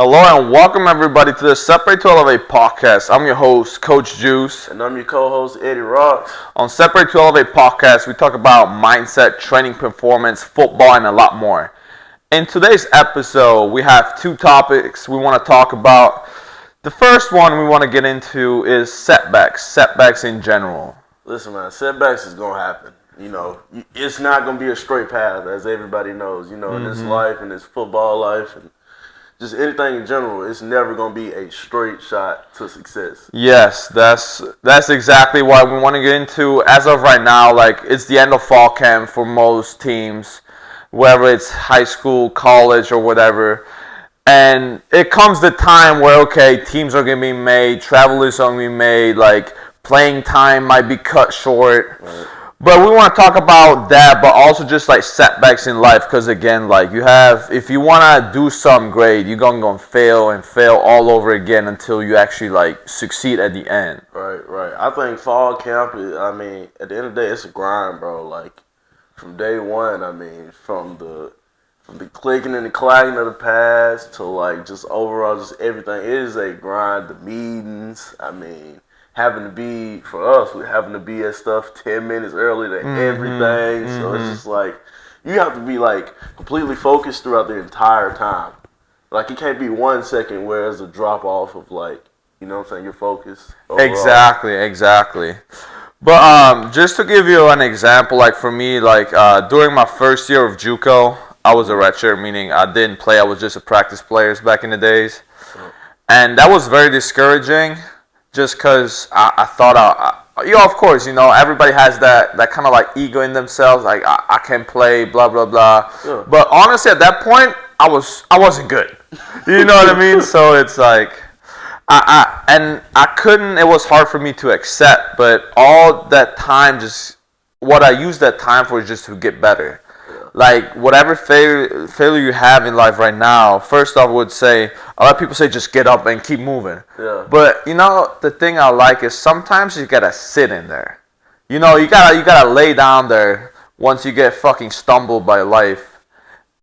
Hello and welcome everybody to the Separate to Elevate podcast. I'm your host, Coach Juice. And I'm your co-host, Eddie Rocks. On Separate to Elevate podcast, we talk about mindset, training performance, football, and a lot more. In today's episode, we have two topics we want to talk about. The first one we want to get into is setbacks in general. Listen, man, setbacks is going to happen. You know, it's not going to be a straight path, as everybody knows, in this life, in this football life, and just anything in general. It's never going to be a straight shot to success. Yes, that's exactly what we want to get into. As of right now, like, it's the end of fall camp for most teams, whether it's high school, college, or whatever. And it comes the time where, okay, teams are going to be made, travel is going to be made, like, playing time might be cut short. Right. But we want to talk about that, but also just like setbacks in life, because again, like if you want to do something great, you're going to fail and fail all over again until you actually like succeed at the end. Right. I think fall camp is, at the end of the day, it's a grind, bro. Like, from day one, from the clicking and the clacking of the pass to like just overall just everything. It is a grind. The meetings, having to be, for us, we're having to be at stuff 10 minutes early to everything. So it's just like, you have to be like completely focused throughout the entire time. Like, it can't be 1 second where there's a drop off of like, your focus overall. Exactly. But just to give you an example, like for me, like during my first year of JUCO, I was a redshirt, meaning I didn't play. I was just a practice player back in the days. And that was very discouraging. Just because I thought, of course, everybody has that kind of like ego in themselves, like I can play, blah blah blah. Yeah. But honestly, at that point, I wasn't good. You know what I mean? So it's like, I couldn't. It was hard for me to accept. But all that time, just what I used that time for is just to get better. Like, whatever failure you have in life right now, first off, I would say, a lot of people say just get up and keep moving. Yeah. But, the thing I like is sometimes you gotta sit in there. You gotta lay down there once you get fucking stumbled by life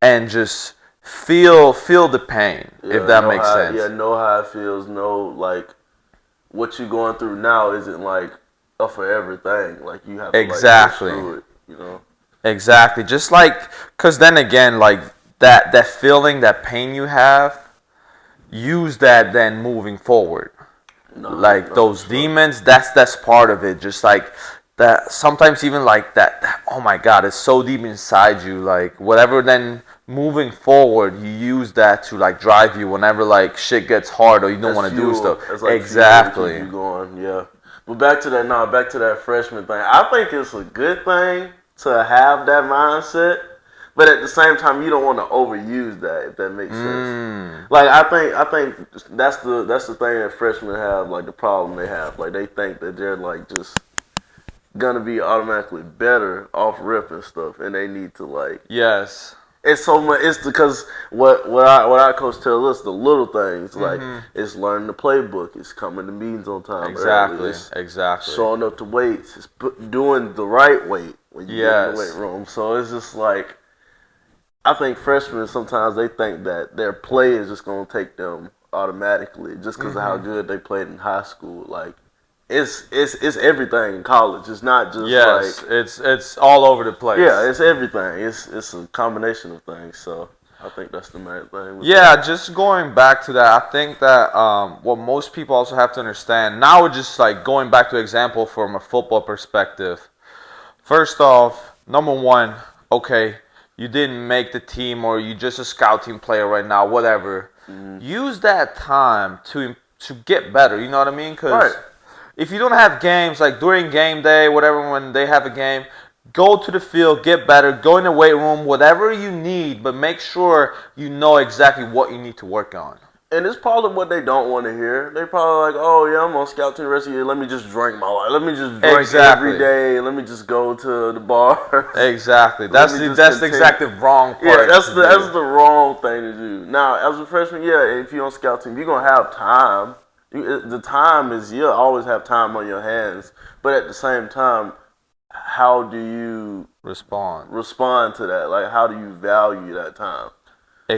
and just feel the pain, if that makes sense. Yeah, know how it feels, know, like, what you're going through now isn't, like, a forever thing. Like, you have to, exactly. Like, go through it, Exactly. Just like, because then again, like that feeling, that pain you have, use that then moving forward. Those demons, that's part of it. Just like that, sometimes even like that, oh my God, it's so deep inside you. Like whatever, then moving forward, you use that to like drive you whenever like shit gets hard or you don't want to do stuff. Like exactly. You going, yeah. But back to that freshman thing. I think it's a good thing to have that mindset, but at the same time, you don't want to overuse that, if that makes sense. Like, I think that's the thing that freshmen have, like the problem they have. Like, they think that they're like just gonna be automatically better off rip and stuff, and they need to like. Yes. It's so much. It's because what our coach tells us, the little things, like it's learning the playbook, it's coming to meetings on time. Exactly. Showing up to weights, it's doing the right weight when you get in the weight room. So it's just like, I think freshmen sometimes they think that their play is just gonna take them automatically just because of how good they played in high school. Like, it's everything in college. It's not just like it's all over the place. Yeah, it's everything. It's a combination of things. So I think that's the main thing. Yeah, just going back to that, I think that what most people also have to understand now, we're just like going back to example from a football perspective. First off, number one, okay, you didn't make the team or you just a scout team player right now, whatever. Use that time to get better. You know what I mean? Because if you don't have games, like during game day, whatever, when they have a game, go to the field, get better, go in the weight room, whatever you need, but make sure you know exactly what you need to work on. And it's probably what they don't want to hear. They probably like, oh yeah, I'm on scout team the rest of the year. Let me just drink my life. Let me just drink every day. Let me just go to the bar. Exactly. That's the exactly wrong part. Yeah, that's the wrong thing to do. Now, as a freshman, if you're on scout team, you're gonna have time. The time is, you'll always have time on your hands. But at the same time, how do you respond to that? Like, how do you value that time?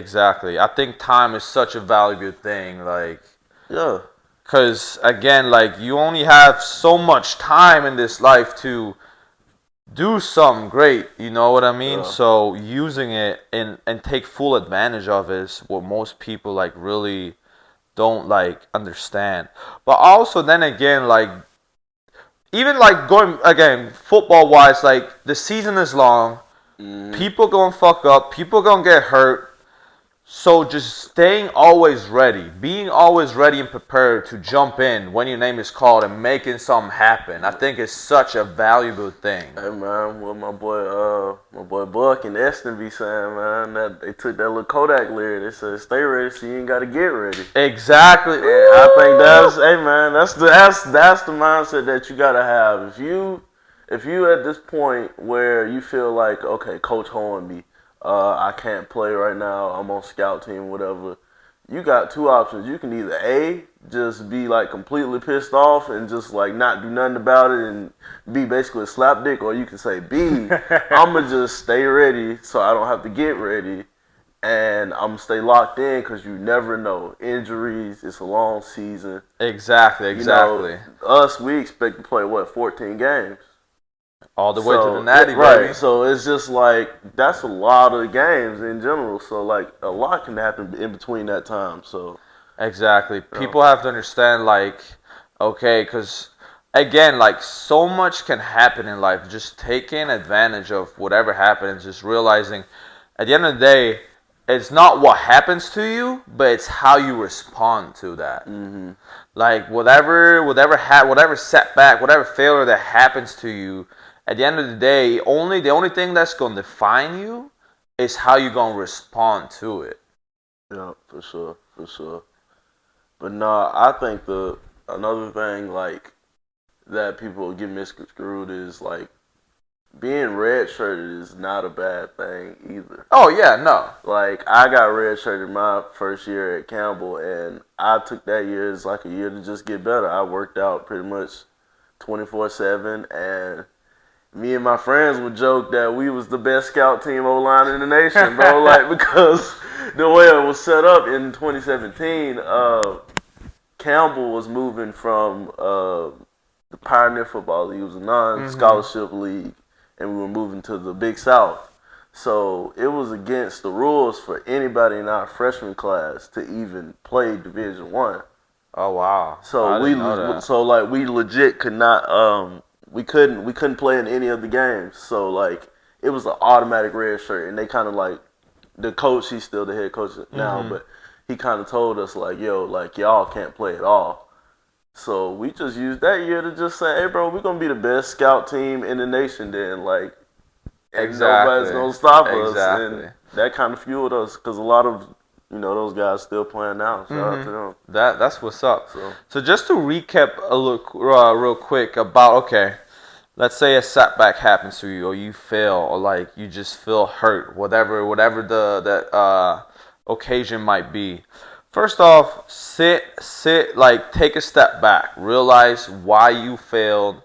Exactly. I think time is such a valuable thing. Like, Yeah. because again, like you only have so much time in this life to do something great. You know what I mean? Yeah. So using it and take full advantage of it is what most people like really don't like understand. But also then again, like even like going again football wise, like the season is long. Mm-hmm. People gonna fuck up. People gonna get hurt. So just staying always ready, being always ready and prepared to jump in when your name is called and making something happen, I think is such a valuable thing. Hey man, what my boy Buck and Eston be saying, man, that they took that little Kodak lyric. They said, "Stay ready, so you ain't got to get ready." Exactly. And I think that's, hey man, that's the mindset that you gotta have. If you at this point where you feel like, okay, Coach Hornby, I can't play right now. I'm on scout team, whatever. You got two options. You can either A, just be like completely pissed off and just like not do nothing about it and be basically a slapdick, or you can say B, I'ma just stay ready so I don't have to get ready, and I'm gonna stay locked in because you never know. Injuries, it's a long season. Exactly. You know, us, we expect to play what, 14 games. All the way to the So natty, right, baby. so it's just like that's a lot of games in general. So like a lot can happen in between that time. So Exactly. People have to understand, like, okay, because again, like, so much can happen in life. Just taking advantage of whatever happens, just realizing at the end of the day, it's not what happens to you, but it's how you respond to that. mm-hmm. Like, whatever setback, whatever failure that happens to you, at the end of the day, the only thing that's gonna define you is how you gonna respond to it. Yeah, for sure, for sure. But nah, I think the another thing like that people get misconstrued is like being redshirted is not a bad thing either. Oh yeah, no. Like I got redshirted my first year at Campbell, and I took that year as like a year to just get better. I worked out pretty much 24/7, and me and my friends would joke that we was the best scout team O-line in the nation, bro. Like because the way it was set up in 2017, Campbell was moving from the Pioneer Football League. It was a non-scholarship league, and we were moving to the Big South. So it was against the rules for anybody in our freshman class to even play Division One. Oh wow. So I didn't know that. so like we legit could not we couldn't play in any of the games. So like it was an automatic red shirt, and they kind of like the coach. He's still the head coach now, but he kind of told us like, yo, like y'all can't play at all. So we just used that year to just say, hey, bro, we're gonna be the best scout team in the nation. Then like, and nobody's gonna stop us, and that kind of fueled us because a lot of those guys still playing now. Shout out to them. That's what's up. So just to recap a little real quick about, okay, let's say a setback happens to you, or you fail, or like you just feel hurt, whatever the occasion might be. First off, like take a step back, realize why you failed.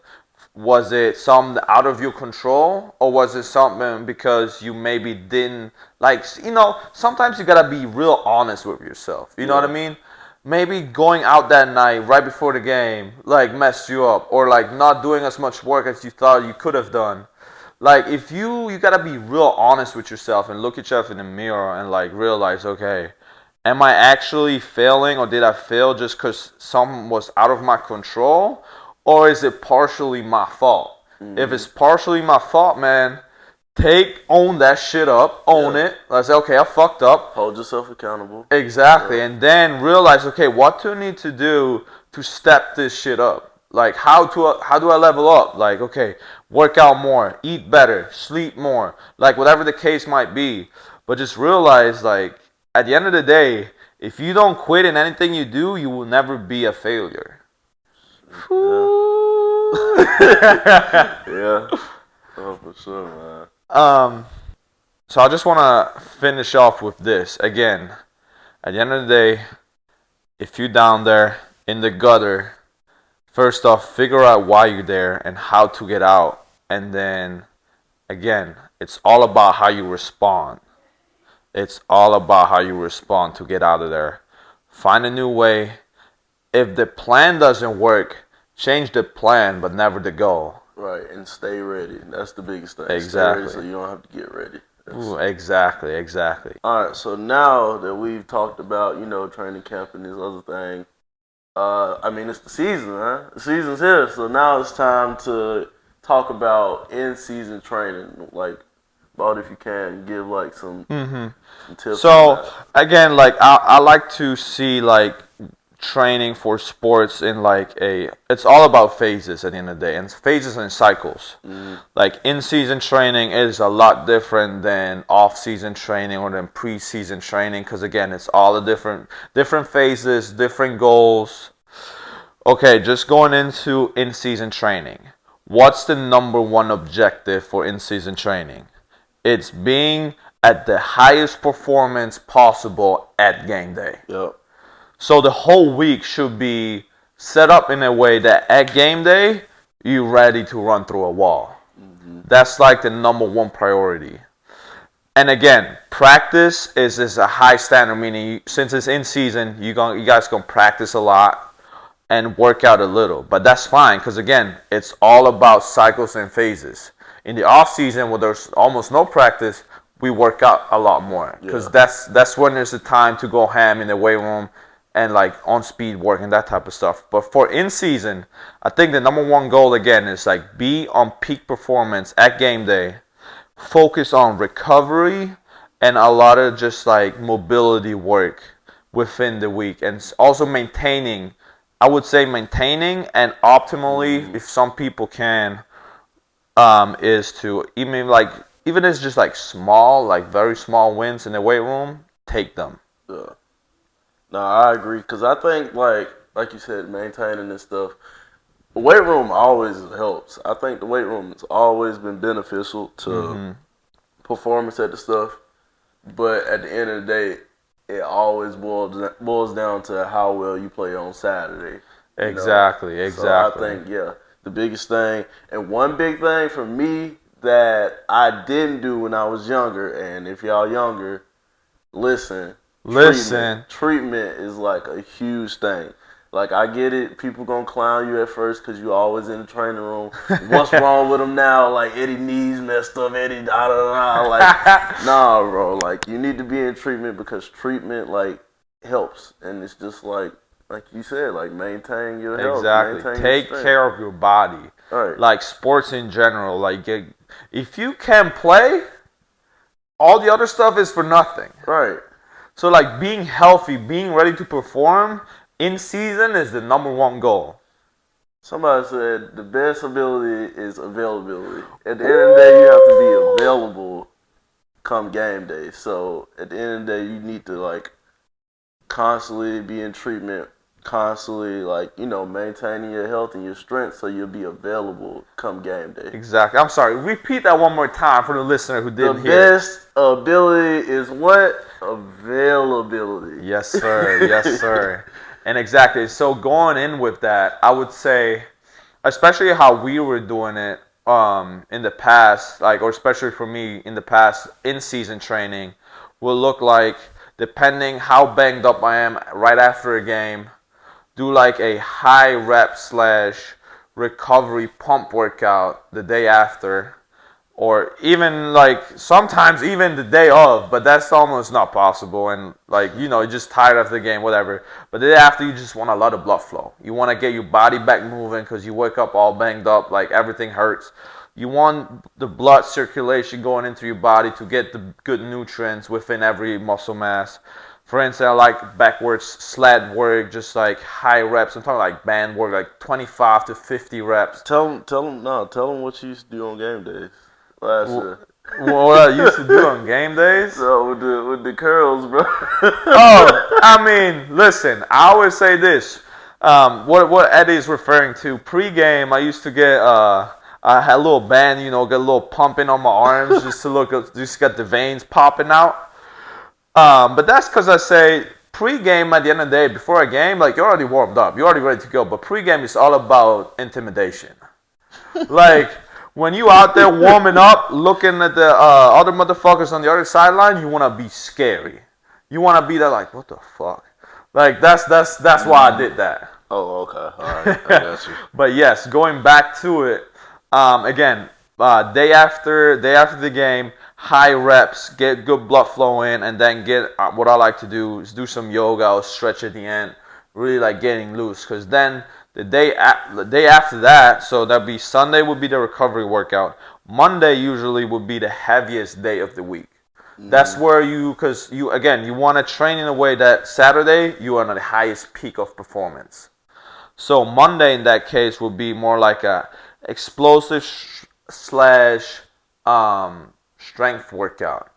Was it something out of your control, or was it something because you maybe didn't like? Sometimes you gotta be real honest with yourself. You know what I mean? Maybe going out that night right before the game like messed you up, or like not doing as much work as you thought you could have done. Like if you gotta be real honest with yourself and look at yourself in the mirror and like realize, okay, am I actually failing, or did I fail just because something was out of my control, or is it partially my fault? If it's partially my fault, man, own that shit up, own it. Let's say, okay, I fucked up. Hold yourself accountable. Exactly, and then realize, okay, what do I need to do to step this shit up? Like, how do I level up? Like, okay, work out more, eat better, sleep more, like whatever the case might be. But just realize, like, at the end of the day, if you don't quit in anything you do, you will never be a failure. Yeah. Oh, for sure, man. So I just want to finish off with this. Again, at the end of the day, if you're down there in the gutter, first off, figure out why you're there and how to get out. And then, again, it's all about how you respond. It's all about how you respond to get out of there. Find a new way. If the plan doesn't work, change the plan, but never the goal. Right, and stay ready. That's the biggest thing. Exactly. Stay ready so you don't have to get ready. Ooh, exactly. All right, so now that we've talked about, training camp and this other thing, it's the season, huh? The season's here, so now it's time to talk about in-season training. Like, about if you can give like some tips. So again, like I like to see like training for sports in like it's all about phases at the end of the day, and phases and cycles. Like in-season training is a lot different than off-season training or than pre-season training, because again, it's all the different phases, different goals. Okay, just going into in-season training. What's the number one objective for in-season training? It's being at the highest performance possible at game day. Yep. So the whole week should be set up in a way that at game day, you're ready to run through a wall. That's like the number one priority. And again, practice is a high standard, meaning since it's in season, you guys gonna practice a lot and work out a little. But that's fine, because again, it's all about cycles and phases. In the off season, where there's almost no practice, we work out a lot more, because that's when there's a time to go ham in the weight room and like on speed work and that type of stuff. But for in season, I think the number one goal again is like be on peak performance at game day, focus on recovery and a lot of just like mobility work within the week, and also maintaining. I would say maintaining and optimally, if some people can, is to even if it's just like small, like very small wins in the weight room, take them. Yeah. No, I agree, because I think like you said, maintaining this stuff, the weight room always helps. I think the weight room has always been beneficial to performance at the stuff, but at the end of the day, it always boils down to how well you play on Saturday. Exactly. So I think the biggest thing, and one big thing for me that I didn't do when I was younger, and if y'all younger, listen. Treatment is like a huge thing. Like, I get it, people gonna clown you at first because you always in the training room. What's wrong with him now? Like, Eddie knees messed up, Eddie da-da-da. Like, nah, bro. Like, you need to be in treatment, because treatment, like, helps. And it's just like you said, like, maintain your health. Exactly. Take care of your body. Right. Like, sports in general. Like, if you can play, all the other stuff is for nothing. Right. So, like, being healthy, being ready to perform in season is the number one goal. Somebody said the best ability is availability. At the end of the day, you have to be available come game day. So, at the end of the day, you need to, like, constantly be in treatment, constantly, like, maintaining your health and your strength so you'll be available come game day. Exactly. I'm sorry. Repeat that one more time for the listener who didn't hear. The best ability is what? Availability. Yes, sir. Yes, sir. And exactly. So going in with that, I would say, especially how we were doing it in the past, like, or especially for me in the past, in-season training will look like, depending how banged up I am right after a game, do like a high rep / recovery pump workout the day after, or even like sometimes even the day of, but that's almost not possible. And like, you're just tired after the game, whatever. But the day after, you just want a lot of blood flow. You want to get your body back moving, because you wake up all banged up, like everything hurts. You want the blood circulation going into your body to get the good nutrients within every muscle mass. For instance, I like backwards sled work, just like high reps. I'm talking like band work, like 25 to 50 reps. Tell them what you used to do on game days last year. What I used to do on game days? So with the curls, bro. Oh, I mean, listen, I always say this. What Eddie's referring to, pre-game, I used to get I had a little band, get a little pumping on my arms just get the veins popping out. But that's because I say pre-game, at the end of the day, before a game, like, you're already warmed up, you're already ready to go. But pre-game is all about intimidation. Like, when you out there warming up, looking at the other motherfuckers on the other sideline, you want to be scary. You want to be there like, what the fuck? Like, that's why I did that. Oh, okay. All right. I got you. But yes, going back to it, again, day after the game, high reps, get good blood flow in, and then get what I like to do is do some yoga or stretch at the end, really like getting loose. Because then the day after that, so that'd be Sunday would be the recovery workout. Monday usually would be the heaviest day of the week. That's where because you want to train in a way that Saturday you are on the highest peak of performance. So Monday in that case would be more like a explosive slash strength workout.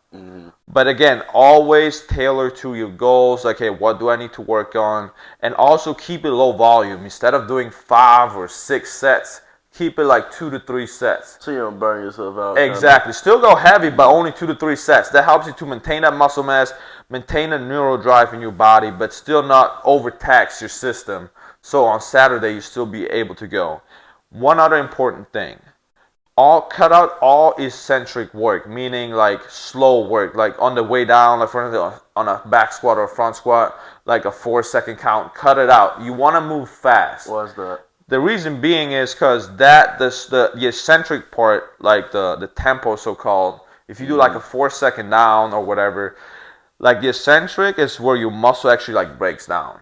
But again, always tailor to your goals. Like, hey, what do I need to work on? And also keep it low volume. Instead of doing 5 or 6 sets, keep it like 2 to 3 sets. So you don't burn yourself out. Exactly. Still go heavy, but only 2 to 3 sets. That helps you to maintain that muscle mass, maintain a neural drive in your body, but still not overtax your system. So on Saturday, you still be able to go. One other important thing. Cut out all eccentric work, meaning like slow work, like on the way down, like for instance, on a back squat or a front squat, like a 4-second count. Cut it out. You want to move fast. What's that? The reason being is because the eccentric part, like the tempo so-called, if you do like a 4-second down or whatever, like the eccentric is where your muscle actually like breaks down.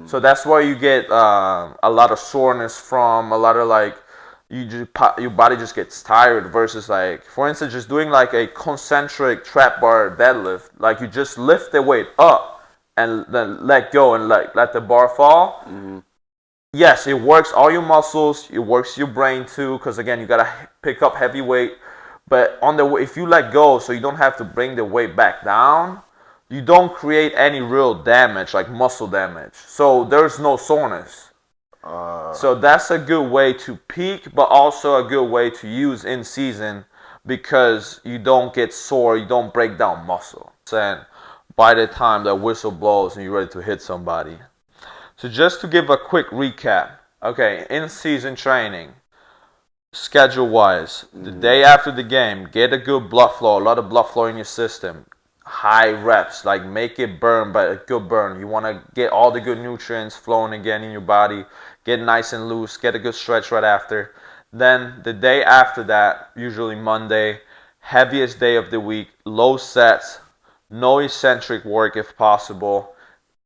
So that's why you get a lot of soreness from, a lot of like, your body just gets tired versus like, for instance, just doing like a concentric trap bar deadlift, like you just lift the weight up and then let go and like let the bar fall. Yes, it works all your muscles, it works your brain too, because again, you gotta pick up heavy weight. But on the way, if you let go, so you don't have to bring the weight back down, you don't create any real damage, like muscle damage. So there's no soreness. So that's a good way to peak, but also a good way to use in season because you don't get sore, you don't break down muscle. And by the time that whistle blows and you're ready to hit somebody. So just to give a quick recap, okay, in season training, schedule wise, the day after the game, get a good blood flow, a lot of blood flow in your system. High reps, like make it burn, but a good burn. You want to get all the good nutrients flowing again in your body, get nice and loose, get a good stretch right after. Then the day after that, usually Monday, heaviest day of the week, low sets, no eccentric work if possible,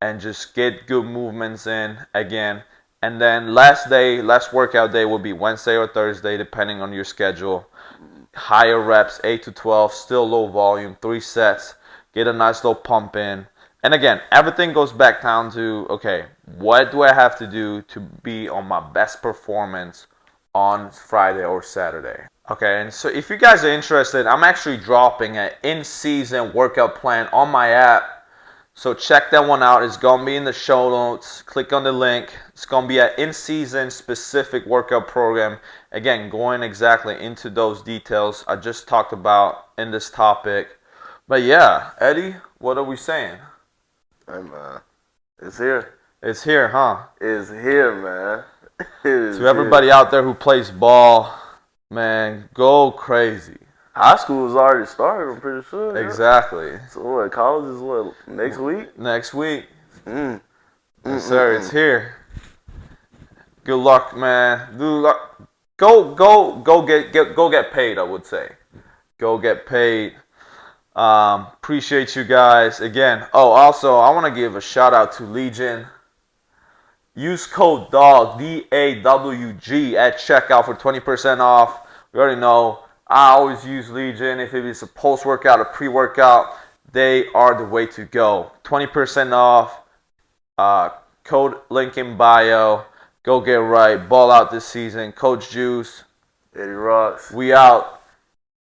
and just get good movements in again. And then last workout day will be Wednesday or Thursday, depending on your schedule. Higher reps, 8 to 12, still low volume, 3 sets. Get a nice little pump in. And again, everything goes back down to, okay, what do I have to do to be on my best performance on Friday or Saturday? Okay, and so if you guys are interested, I'm actually dropping an in-season workout plan on my app. So check that one out. It's going to be in the show notes. Click on the link. It's going to be an in-season specific workout program. Again, going exactly into those details I just talked about in this topic. But yeah, Eddie, what are we saying? Hey, man. It's here. It's here, huh? It's here, man. To everybody out there who plays ball, man, go crazy. High school has already started, I'm pretty sure. Yeah. Exactly. So what, college is what, next week? Next week. Yes, sir, it's here. Good luck, man. Good luck. Go get paid, I would say. Go get paid. Appreciate you guys again. Oh, also I want to give a shout out to Legion. Use code DAWG DAWG at checkout for 20% off. We already know I always use Legion. If it is a post workout or pre workout, they are the way to go. 20% off. Code link in bio. Go get right. Ball out this season. Coach Juice. Eddie Rocks. We out.